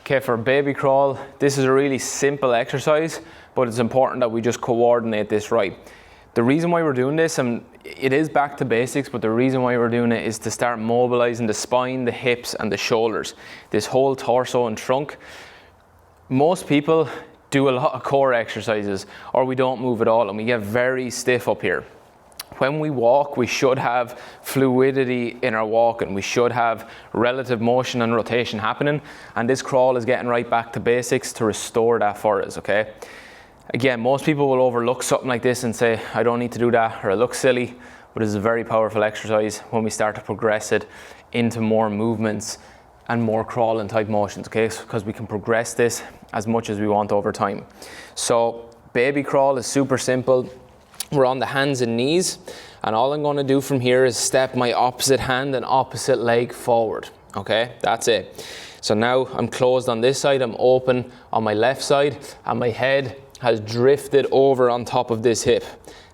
Okay, for baby crawl, this is a really simple exercise, but it's important that we just coordinate this right. The reason why we're doing this, and it is back to basics, but the reason why we're doing it is to start mobilizing the spine, the hips, and the shoulders. This whole torso and trunk. Most people do a lot of core exercises, or we don't move at all, and we get very stiff up here. When we walk, we should have fluidity in our walking. We should have relative motion and rotation happening, and this crawl is getting right back to basics to restore that for us, okay? Again, most people will overlook something like this and say, I don't need to do that, or it looks silly, but it's a very powerful exercise when we start to progress it into more movements and more crawling type motions, okay? Because we can progress this as much as we want over time. So baby crawl is super simple. We're on the hands and knees, and all I'm going to do from here is step my opposite hand and opposite leg forward, okay? That's it. So now I'm closed on this side, I'm open on my left side, and my head has drifted over on top of this hip.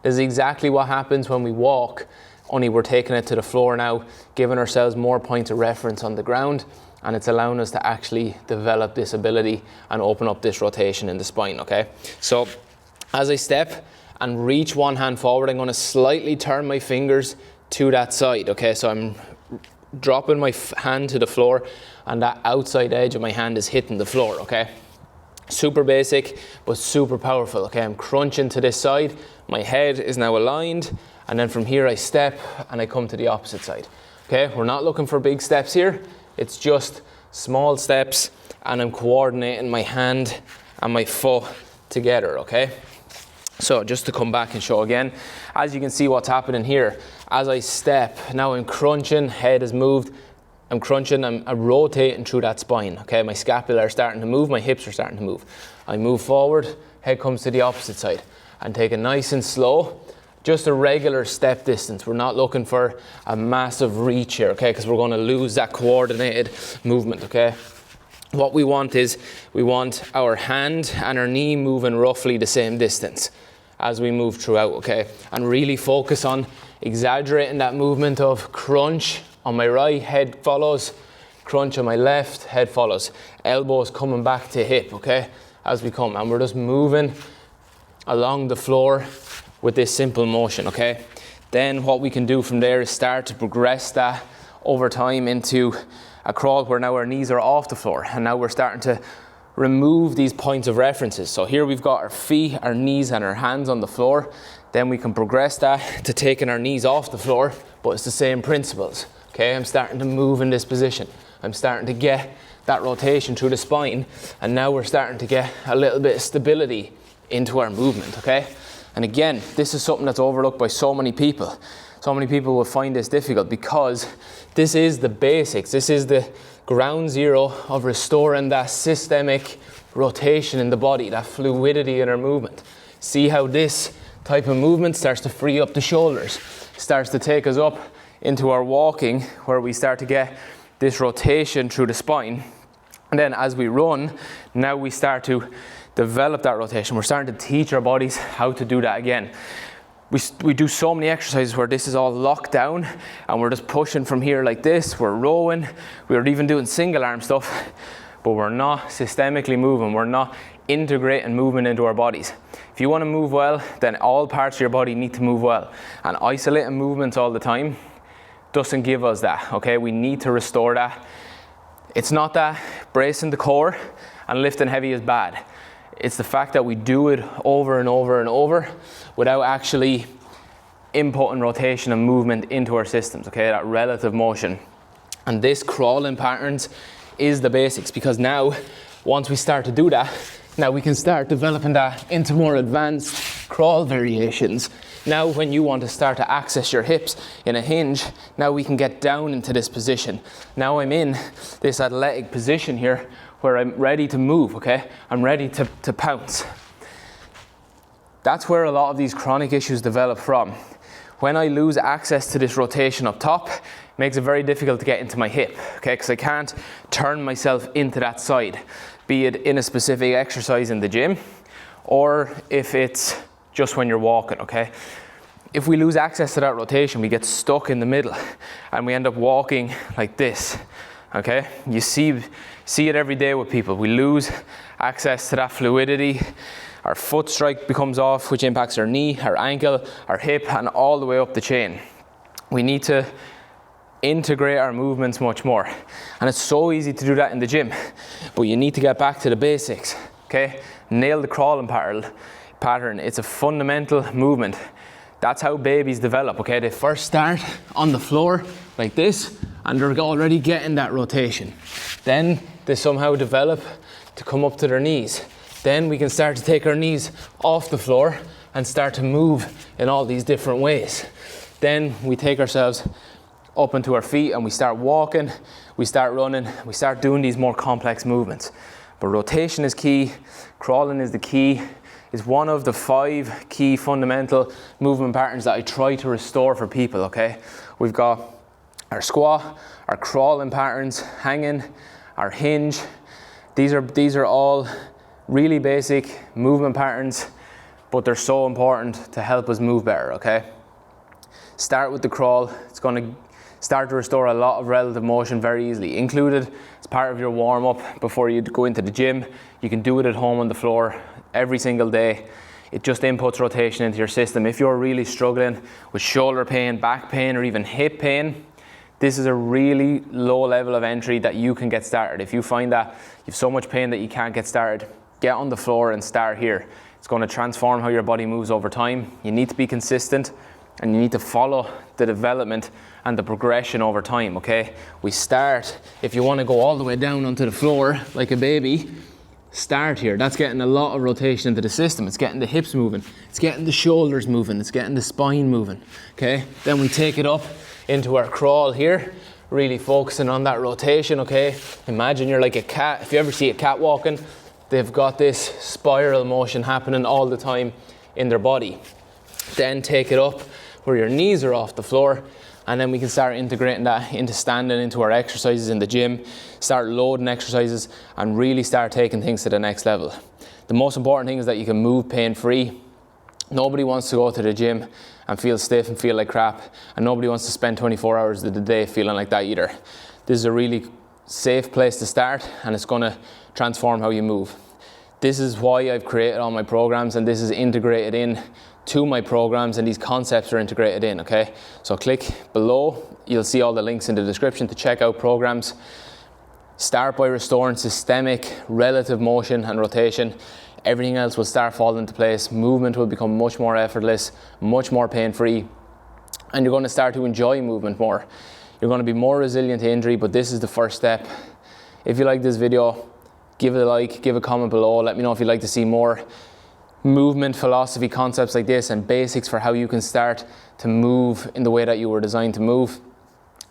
This is exactly what happens when we walk, only we're taking it to the floor now, giving ourselves more points of reference on the ground, and it's allowing us to actually develop this ability and open up this rotation in the spine, okay? So as I step and reach one hand forward, I'm going to slightly turn my fingers to that side, okay? So I'm dropping my hand to the floor, and that outside edge of my hand is hitting the floor, okay? Super basic, but super powerful, okay? I'm crunching to this side, my head is now aligned, and then from here I step and I come to the opposite side, okay? We're not looking for big steps here, it's just small steps, and I'm coordinating my hand and my foot together, okay? So just to come back and show again, as you can see what's happening here, as I step, now I'm crunching, head is moved, I'm crunching, I'm rotating through that spine, okay? My scapula are starting to move, my hips are starting to move. I move forward, head comes to the opposite side, and take it nice and slow, just a regular step distance. We're not looking for a massive reach here, okay? Because we're going to lose that coordinated movement, okay? What we want is, we want our hand and our knee moving roughly the same distance as we move throughout, okay? And really focus on exaggerating that movement of crunch on my right, head follows, crunch on my left, head follows. Elbows coming back to hip, okay? As we come, and we're just moving along the floor with this simple motion, okay? Then what we can do from there is start to progress that over time into a crawl where now our knees are off the floor, and now we're starting to remove these points of references. So here we've got our feet, our knees, and our hands on the floor. Then we can progress that to taking our knees off the floor, but it's the same principles, okay? I'm starting to move in this position. I'm starting to get that rotation through the spine, and now we're starting to get a little bit of stability into our movement, okay? And again, this is something that's overlooked by so many people. So many people will find this difficult because this is the basics. This is the ground zero of restoring that systemic rotation in the body, that fluidity in our movement. See how this type of movement starts to free up the shoulders, starts to take us up into our walking, where we start to get this rotation through the spine. And then as we run, now we start to develop that rotation. We're starting to teach our bodies how to do that again. We do so many exercises where this is all locked down, and we're just pushing from here like this. We're rowing, we're even doing single arm stuff, but we're not systemically moving. We're not integrating movement into our bodies. If you want to move well, then all parts of your body need to move well. And isolating movements all the time doesn't give us that, okay? We need to restore that. It's not that bracing the core and lifting heavy is bad. It's the fact that we do it over and over and over without actually inputting rotation and movement into our systems, okay? That relative motion. And this crawling patterns is the basics, because now, once we start to do that, now we can start developing that into more advanced crawl variations. Now when you want to start to access your hips in a hinge, now we can get down into this position. Now I'm in this athletic position here where I'm ready to move, okay? I'm ready to pounce. That's where a lot of these chronic issues develop from. When I lose access to this rotation up top, it makes it very difficult to get into my hip, okay? Because I can't turn myself into that side, be it in a specific exercise in the gym, or if it's just when you're walking, okay? If we lose access to that rotation, we get stuck in the middle and we end up walking like this, okay? You see See it every day with people. We lose access to that fluidity. Our foot strike becomes off, which impacts our knee, our ankle, our hip, and all the way up the chain. We need to integrate our movements much more. And it's so easy to do that in the gym, but you need to get back to the basics, okay? Nail the crawling pattern. It's a fundamental movement. That's how babies develop, okay? They first start on the floor like this, and they're already getting that rotation. Then they somehow develop to come up to their knees. Then we can start to take our knees off the floor and start to move in all these different ways. Then we take ourselves up into our feet and we start walking, we start running, we start doing these more complex movements. But rotation is key, crawling is the key. It's one of the 5 key fundamental movement patterns that I try to restore for people, okay? We've got our squat, our crawling patterns, hanging, our hinge. These are all really basic movement patterns, but they're so important to help us move better, okay? Start with the crawl. It's going to start to restore a lot of relative motion very easily. Included as part of your warm-up before you go into the gym. You can do it at home on the floor every single day. It just inputs rotation into your system. If you're really struggling with shoulder pain, back pain, or even hip pain, this is a really low level of entry that you can get started. If you find that you have so much pain that you can't get started, get on the floor and start here. It's going to transform how your body moves over time. You need to be consistent and you need to follow the development and the progression over time, okay? We start, if you want to go all the way down onto the floor like a baby, start here. That's getting a lot of rotation into the system. It's getting the hips moving. It's getting the shoulders moving. It's getting the spine moving, okay? Then we take it up into our crawl here, really focusing on that rotation, okay? Imagine you're like a cat. If you ever see a cat walking, they've got this spiral motion happening all the time in their body. Then take it up where your knees are off the floor, and then we can start integrating that into standing, into our exercises in the gym, start loading exercises, and really start taking things to the next level. The most important thing is that you can move pain-free. Nobody wants to go to the gym and feel stiff and feel like crap, and nobody wants to spend 24 hours of the day feeling like that either. This is a really safe place to start, and it's going to transform how you move. This is why I've created all my programs, and this is integrated in to my programs, and these concepts are integrated in, okay? So click below, you'll see all the links in the description to check out programs. Start by restoring systemic relative motion and rotation. Everything else will start falling into place. Movement will become much more effortless, much more pain-free, and you're going to start to enjoy movement more. You're going to be more resilient to injury, but this is the first step. If you like this video, give it a like, give a comment below. Let me know if you'd like to see more movement philosophy concepts like this and basics for how you can start to move in the way that you were designed to move.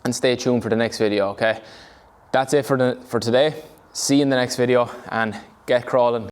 And stay tuned for the next video, okay? That's it for today. See you in the next video, and get crawling.